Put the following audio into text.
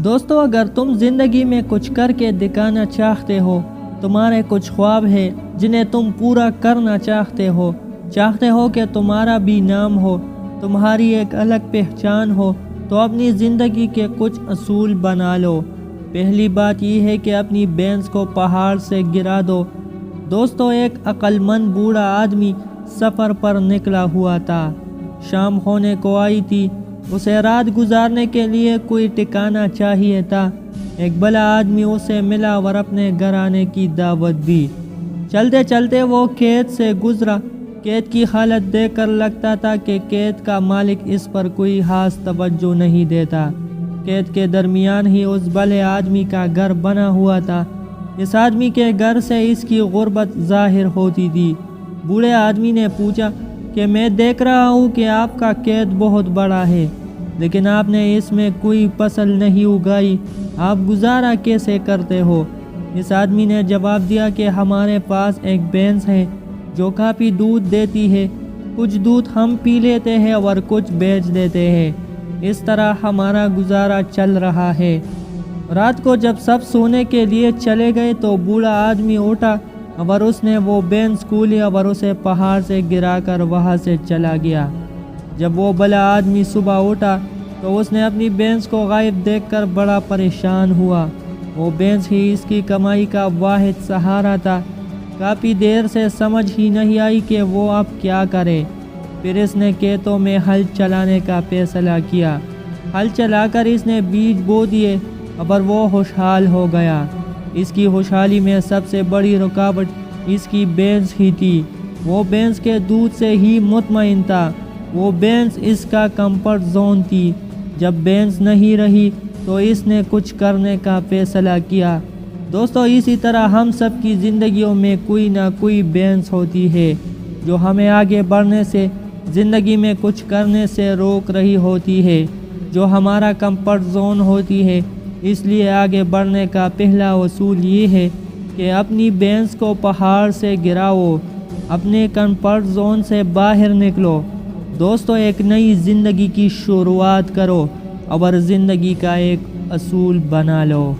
دوستو، اگر تم زندگی میں کچھ کر کے دکھانا چاہتے ہو، تمہارے کچھ خواب ہیں جنہیں تم پورا کرنا چاہتے ہو کہ تمہارا بھی نام ہو، تمہاری ایک الگ پہچان ہو، تو اپنی زندگی کے کچھ اصول بنا لو۔ پہلی بات یہ ہے کہ اپنی بینس کو پہاڑ سے گرا دو۔ دوستو، ایک عقل مند بوڑھا آدمی سفر پر نکلا ہوا تھا۔ شام ہونے کو آئی تھی، اسے رات گزارنے کے لیے کوئی ٹھکانہ چاہیے تھا۔ ایک بڑا آدمی اسے ملا اور اپنے گھر آنے کی دعوت دی۔ چلتے چلتے وہ کھیت سے گزرا۔ کھیت کی حالت دیکھ کر لگتا تھا کہ کھیت کا مالک اس پر کوئی خاص توجہ نہیں دیتا۔ کھیت کے درمیان ہی اس بڑے آدمی کا گھر بنا ہوا تھا۔ اس آدمی کے گھر سے اس کی غربت ظاہر ہوتی تھی۔ بوڑھے آدمی نے پوچھا کہ میں دیکھ رہا ہوں کہ آپ کا کھیت بہت بڑا ہے، لیکن آپ نے اس میں کوئی فصل نہیں اگائی، آپ گزارا کیسے کرتے ہو؟ اس آدمی نے جواب دیا کہ ہمارے پاس ایک بھینس ہے جو کافی دودھ دیتی ہے، کچھ دودھ ہم پی لیتے ہیں اور کچھ بیچ دیتے ہیں، اس طرح ہمارا گزارا چل رہا ہے۔ رات کو جب سب سونے کے لیے چلے گئے تو بوڑھا آدمی اٹھا اور اس نے وہ بینس کھولی اور اسے پہاڑ سے گرا کر وہاں سے چلا گیا۔ جب وہ بڑا آدمی صبح اٹھا تو اس نے اپنی بینس کو غائب دیکھ کر بڑا پریشان ہوا۔ وہ بینس ہی اس کی کمائی کا واحد سہارا تھا۔ کافی دیر سے سمجھ ہی نہیں آئی کہ وہ اب کیا کرے۔ پھر اس نے کھیتوں میں ہل چلانے کا فیصلہ کیا۔ ہل چلا کر اس نے بیج بو دیے اور وہ خوشحال ہو گیا۔ اس کی خوشحالی میں سب سے بڑی رکاوٹ اس کی بینس ہی تھی۔ وہ بینس کے دودھ سے ہی مطمئن تھا۔ وہ بینس اس کا کمفرٹ زون تھی۔ جب بینس نہیں رہی تو اس نے کچھ کرنے کا فیصلہ کیا۔ دوستو، اسی طرح ہم سب کی زندگیوں میں کوئی نہ کوئی بینس ہوتی ہے جو ہمیں آگے بڑھنے سے، زندگی میں کچھ کرنے سے روک رہی ہوتی ہے، جو ہمارا کمفرٹ زون ہوتی ہے۔ اس لیے آگے بڑھنے کا پہلا اصول یہ ہے کہ اپنی بینس کو پہاڑ سے گراؤ، اپنے کمفرٹ زون سے باہر نکلو۔ دوستو، ایک نئی زندگی کی شروعات کرو اور زندگی کا ایک اصول بنا لو۔